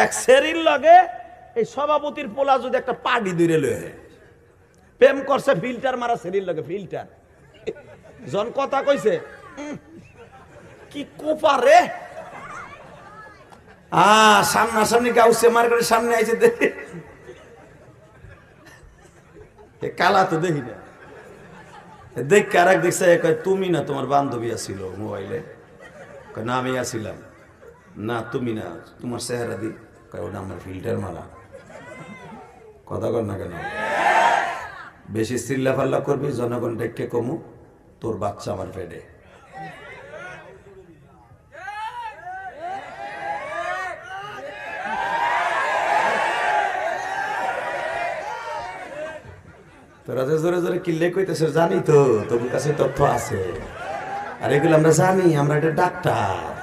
এক সেরির লগে এই সভাপতির পোলা যদি একটা পাডি দূরে লয়ে প্রেম করছে ফিল্টার মারা সেরির লগে ফিল্টার জন কথা কইছে কি কোপা রে সামনাসামনি গাউসে মার্কেটের সামনে আইছে কালা তো দেখি না দেখ কারাক দেখছে তুমি না তোমার বান্ধবী আসিল মোবাইলে না আমি আসিলাম না তুমি না তোমার চেহারা দি ওটা আমার ফিল্টার মারা কথা কর না কেন বেশি চিল্লা ফাল্লা করবি জনগণ ডেকে কমু তোর বাচ্চা আমার পেটে তোরা যে জোরে জোরে কিল্লে কইতেছে জানি তো তোর কাছে তথ্য আছে আর এগুলো আমরা জানি আমরা এটা ডাক্তার